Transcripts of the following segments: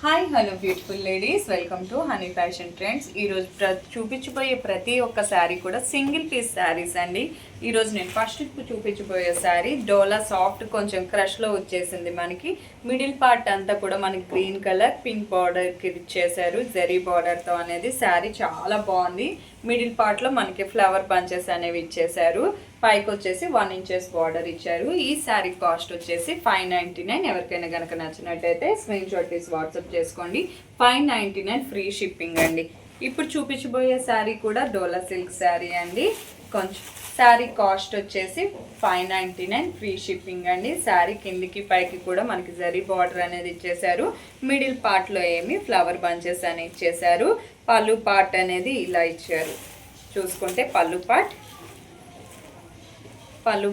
Hi hello beautiful ladies, welcome to honey fashion trends. ఈరోజు చూపించబోయే ప్రతి ఒక్క శారీ కూడా సింగిల్ పీస్ శారీస్ అండి. ఈరోజు నేను ఫస్ట్ చూపించబోయే శారీ డోలా సాఫ్ట్, కొంచెం క్రష్లో వచ్చేసింది. మనకి మిడిల్ పార్ట్ అంతా కూడా మనకి గ్రీన్ కలర్ పింక్ బార్డర్కి ఇచ్చేసారు, జరీ బార్డర్తో అనేది. శారీ చాలా బాగుంది. మిడిల్ పార్ట్లో మనకి ఫ్లవర్ బంచెస్ అనేవి ఇచ్చేసారు. పైకి వచ్చేసి 1 ఇంచెస్ బార్డర్ ఇచ్చారు. ఈ శారీ కాస్ట్ వచ్చేసి 599. ఎవరికైనా కనుక నచ్చినట్టయితే స్క్రీన్ షాట్ తీసి వాట్సాప్ చేసుకోండి. 599 ఫ్రీ షిప్పింగ్ అండి. ఇప్పుడు చూపించబోయే శారీ కూడా డోలా సిల్క్ శారీ అండి. కొంచెం శారీ కాస్ట్ వచ్చేసి 599 ఫ్రీ షిప్పింగ్ అండి. శారీ కిందికి పైకి కూడా మనకి జరీ బార్డర్ అనేది ఇచ్చేసారు. మిడిల్ పార్ట్లో ఏమి ఫ్లవర్ బంచెస్ అని ఇచ్చేసారు. పళ్ళు పార్ట్ అనేది ఇలా ఇచ్చారు. చూసుకుంటే పళ్ళు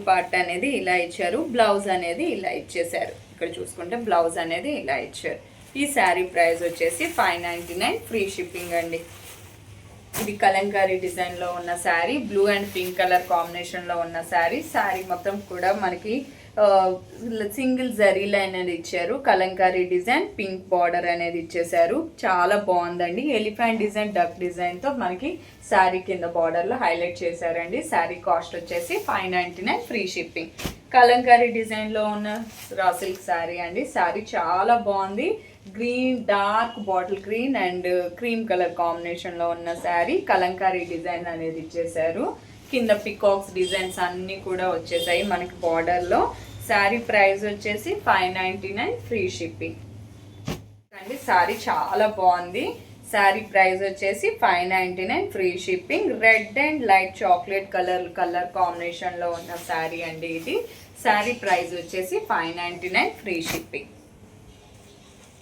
పార్ట్ అనేది ఇలా ఇచ్చారు. బ్లౌజ్ అనేది ఇలా ఇచ్చేసారు. ఇక్కడ చూసుకుంటే బ్లౌజ్ అనేది ఇలా ఇచ్చారు. ఈ శారీ ప్రైస్ వచ్చేసి 599 ఫ్రీ షిప్పింగ్ అండి. ఇది కలంకారీ డిజైన్లో ఉన్న sari, blue and pink colour కాంబినేషన్లో ఉన్న శారీ. శారీ మొత్తం కూడా మనకి సింగిల్ జరీ లైన్ అనేది ఇచ్చారు. కలంకారీ డిజైన్, పింక్ బార్డర్ అనేది ఇచ్చేసారు. చాలా బాగుందండి. ఎలిఫెంట్ డిజైన్, డక్ డిజైన్తో మనకి శారీ కింద బార్డర్లో హైలైట్ చేశారండి. శారీ కాస్ట్ వచ్చేసి 599 ఫ్రీ షిప్పింగ్. కలంకారీ డిజైన్లో ఉన్న రా సిల్క్ శారీ అండి. శారీ చాలా బాగుంది. Green, dark bottle green and cream colour కాంబినేషన్లో ఉన్న శారీ. కలంకారీ డిజైన్ అనేది ఇచ్చేసారు. కింద పికాక్స్ డిజైన్స్ అన్నీ కూడా వచ్చేసాయి మనకి బార్డర్లో. శారీ ప్రైస్ వచ్చేసి 599 ఫ్రీ షిప్పింగ్ అండి. శారీ చాలా బాగుంది. శారీ ప్రైస్ వచ్చేసి 599 free shipping. Red and light chocolate colour కాంబినేషన్లో ఉన్న శారీ అండి ఇది. శారీ ప్రైస్ వచ్చేసి 599 ఫ్రీ షిప్పింగ్.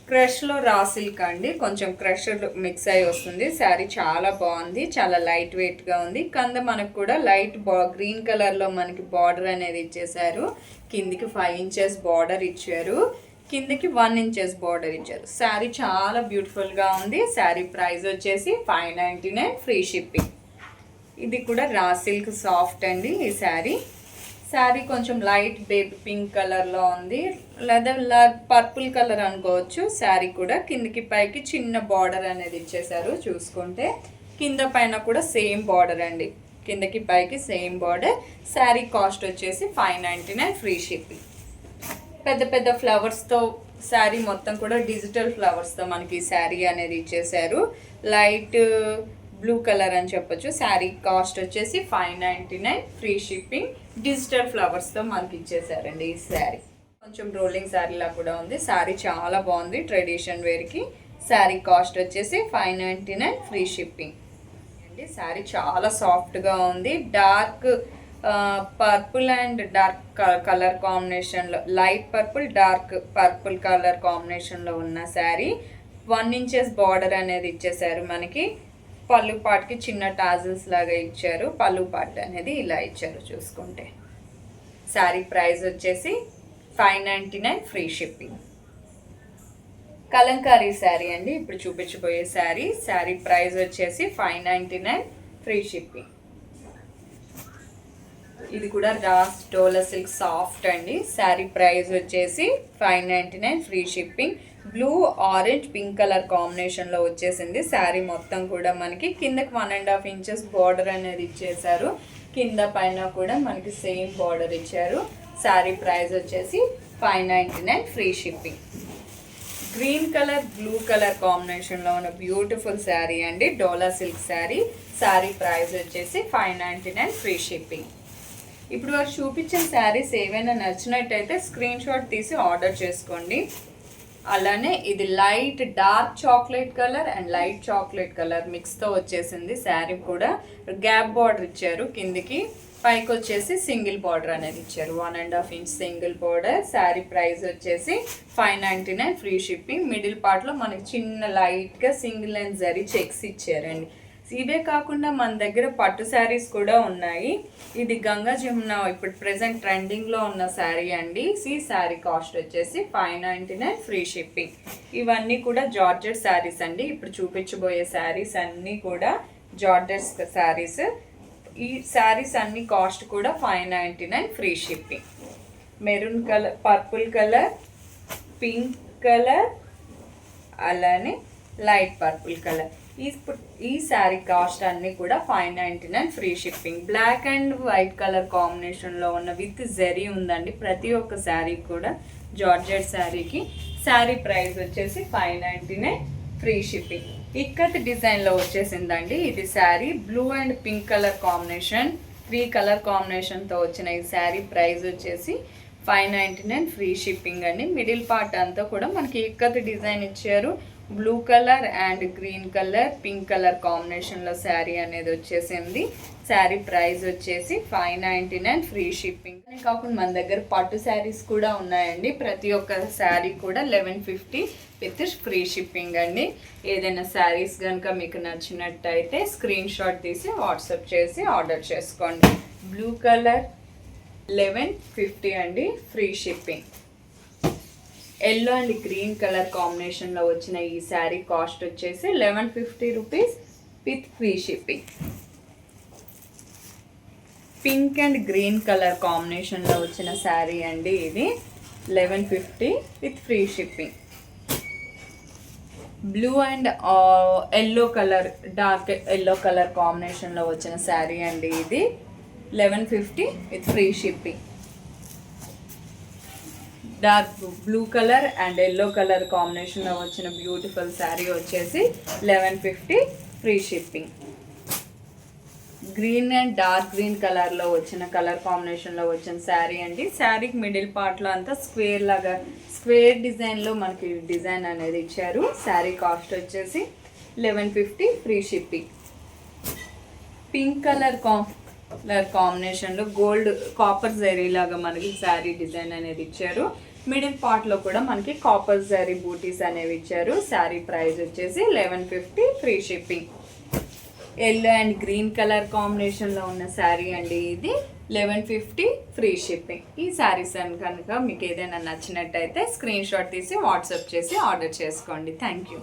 క్రష్లో రా సిల్క్ అండి. కొంచెం క్రష్ మిక్స్ అయి వస్తుంది. శారీ చాలా బాగుంది. చాలా లైట్ వెయిట్గా ఉంది. కింద మనకు కూడా లైట్ గ్రీన్ కలర్లో మనకి బార్డర్ అనేది ఇచ్చేసారు. కిందికి 5 ఇంచెస్ బార్డర్ ఇచ్చారు. కిందికి 1 ఇంచెస్ బార్డర్ ఇచ్చారు. శారీ చాలా బ్యూటిఫుల్గా ఉంది. శారీ ప్రైస్ వచ్చేసి 599 ఫ్రీ షిప్పింగ్. ఇది కూడా రా సిల్క్ సాఫ్ట్ అండి. ఈ శారీ కొంచెం లైట్ బేబీ పింక్ కలర్లో ఉంది, లేదా పర్పుల్ కలర్ అనుకోవచ్చు. శారీ కూడా కిందికి పైకి చిన్న బార్డర్ అనేది ఇచ్చేసారు. చూసుకుంటే కింద పైన కూడా సేమ్ బార్డర్ అండి. కిందకి పైకి సేమ్ బార్డర్. శారీ కాస్ట్ వచ్చేసి 599 ఫ్రీ షిప్పింగ్. పెద్ద పెద్ద ఫ్లవర్స్తో శారీ మొత్తం కూడా డిజిటల్ ఫ్లవర్స్తో మనకి శారీ అనేది ఇచ్చేసారు. లైట్ బ్లూ కలర్ అని చెప్పొచ్చు. శారీ కాస్ట్ వచ్చేసి 599 ఫ్రీ షిప్పింగ్. డిజిటల్ ఫ్లవర్స్తో మనకి ఇచ్చేసారండి ఈ శారీ. కొంచెం రోలింగ్ శారీలా కూడా ఉంది. శారీ చాలా బాగుంది ట్రెడిషన్ వేర్కి. శారీ కాస్ట్ వచ్చేసి 599 ఫ్రీ షిప్పింగ్ అండి. శారీ చాలా సాఫ్ట్గా ఉంది. Dark purple and dark colour కాంబినేషన్లో, light purple dark purple colour కాంబినేషన్లో ఉన్న శారీ. 1 ఇంచెస్ బార్డర్ అనేది ఇచ్చేసారు మనకి. పళ్ళు పార్ట్కి చిన్న టాజిల్స్ లాగా ఇచ్చారు. పళ్ళు పార్ట్ అనేది ఇలా ఇచ్చారు. చూసుకుంటే శారీ ప్రైస్ వచ్చేసి 599 ఫ్రీ షిప్పింగ్. కలంకారీ శారీ అండి. ఇప్పుడు చూపించబోయే శారీ ప్రైస్ వచ్చేసి 599 ఫ్రీ షిప్పింగ్. ఇది కూడా డోలా సిల్క్ సాఫ్ట్ అండి. శారీ ప్రైస్ వచ్చేసి 599 free shipping. Blue, orange, pink colour కాంబినేషన్లో వచ్చేసింది. శారీ మొత్తం కూడా మనకి కిందకి 1.5 ఇంచెస్ బార్డర్ అనేది ఇచ్చేసారు. కింద పైన కూడా మనకి సేమ్ బార్డర్ ఇచ్చారు. శారీ ప్రైస్ వచ్చేసి 599 free shipping. Green colour, blue colour కాంబినేషన్లో ఉన్న బ్యూటిఫుల్ శారీ అండి. డోలా సిల్క్ శారీ. శారీ ప్రైస్ వచ్చేసి 599 ఫ్రీ షిప్పింగ్. ఇప్పుడు వారు చూపించిన శారీస్ ఏవైనా నచ్చినట్టయితే స్క్రీన్ షాట్ తీసి ఆర్డర్ చేసుకోండి. అలానే ఇది light dark chocolate colour and light chocolate colour మిక్స్తో వచ్చేసింది. శారీ కూడా గ్యాప్ బార్డర్ ఇచ్చారు. కిందికి పైకి వచ్చేసి సింగిల్ బార్డర్ అనేది ఇచ్చారు. 1.5 inch single border. Sari price వచ్చేసి 599 ఫ్రీ షిప్పింగ్. మిడిల్ పార్ట్లో మనకి చిన్న లైట్గా సింగిల్ లైన్ జరీ చెక్స్ ఇచ్చారండి. ఇవే కాకుండా మన దగ్గర పట్టు శారీస్ కూడా ఉన్నాయి. ఇది గంగా జమున ఇప్పుడు ప్రెసెంట్ ట్రెండింగ్లో ఉన్న శారీ అండి. ఈ శారీ కాస్ట్ వచ్చేసి 599 ఫ్రీ షిప్పింగ్. ఇవన్నీ కూడా జార్జెట్ శారీస్ అండి. ఇప్పుడు చూపించబోయే శారీస్ అన్నీ కూడా జార్జెట్ శారీస్. ఈ శారీస్ అన్ని కాస్ట్ కూడా 599 free shipping. Maroon colour, purple colour, pink colour అలానే లైట్ పర్పుల్ కలర్. ఈ శారీ కాస్ట్ అన్నీ కూడా 599 free shipping. Black and white colour కాంబినేషన్లో ఉన్న విత్ జెరీ ఉందండి ప్రతి ఒక్క శారీ కూడా. జార్జెట్ శారీకి శారీ ప్రైస్ వచ్చేసి 599 ఫ్రీ షిప్పింగ్. ఇక్కత్ డిజైన్లో వచ్చేసిందండి ఇది sari. Blue and pink colour combination, 3 colour కాంబినేషన్తో వచ్చిన ఈ శారీ ప్రైస్ వచ్చేసి 599 ఫ్రీ షిప్పింగ్ అండి. మిడిల్ పార్ట్ అంతా కూడా మనకి ఇక్కత్ డిజైన్ ఇచ్చారు. Blue colour and green colour, pink colour కాంబినేషన్లో శారీ అనేది వచ్చేసింది. శారీ ప్రైస్ వచ్చేసి 599 ఫ్రీ షిప్పింగ్. కాకుండా మన దగ్గర పట్టు శారీస్ కూడా ఉన్నాయండి. ప్రతి ఒక్క శారీ కూడా 1150 విత్ ఫ్రీ షిప్పింగ్ అండి. ఏదైనా శారీస్ కనుక మీకు నచ్చినట్టయితే స్క్రీన్ షాట్ తీసి వాట్సాప్ చేసి ఆర్డర్ చేసుకోండి. బ్లూ కలర్ 1150 అండి, free shipping. Yellow and green colour కాంబినేషన్లో వచ్చిన ఈ శారీ కాస్ట్ వచ్చేసి 1150 rupees with free shipping. Pink and green colour కాంబినేషన్లో వచ్చిన శారీ అండి ఇది 1150 with free shipping. Blue and yellow colour, dark yellow colour కాంబినేషన్లో వచ్చిన శారీ అండి ఇది 1150 with free shipping. Dark blue colour and yellow colour కాంబినేషన్లో వచ్చిన బ్యూటిఫుల్ శారీ వచ్చేసి 1150 free shipping. Green and dark green కలర్లో వచ్చిన కలర్ కాంబినేషన్లో వచ్చిన శారీ అండి. శారీకి మిడిల్ పార్ట్లో అంతా స్క్వేర్ లాగా, స్క్వేర్ డిజైన్లో మనకి డిజైన్ అనేది ఇచ్చారు. శారీ కాస్ట్ వచ్చేసి 1150 ఫ్రీ షిప్పింగ్. పింక్ కలర్ కాంబినేషన్లో గోల్డ్ కాపర్ జరీ లాగా మనకి శారీ డిజైన్ అనేది ఇచ్చారు. మిడిల్ పార్ట్లో కూడా మనకి కాపర్ జరీ బూటీస్ అనేవి ఇచ్చారు. శారీ ప్రైస్ వచ్చేసి 1150 free shipping. Yellow and green colour కాంబినేషన్లో ఉన్న శారీ అండి ఇది 1150 ఫ్రీ షిప్పింగ్. ఈ శారీస్ కనుక మీకు ఏదైనా నచ్చినట్టయితే స్క్రీన్ షాట్ తీసి వాట్సాప్ చేసి ఆర్డర్ చేసుకోండి. Thank you.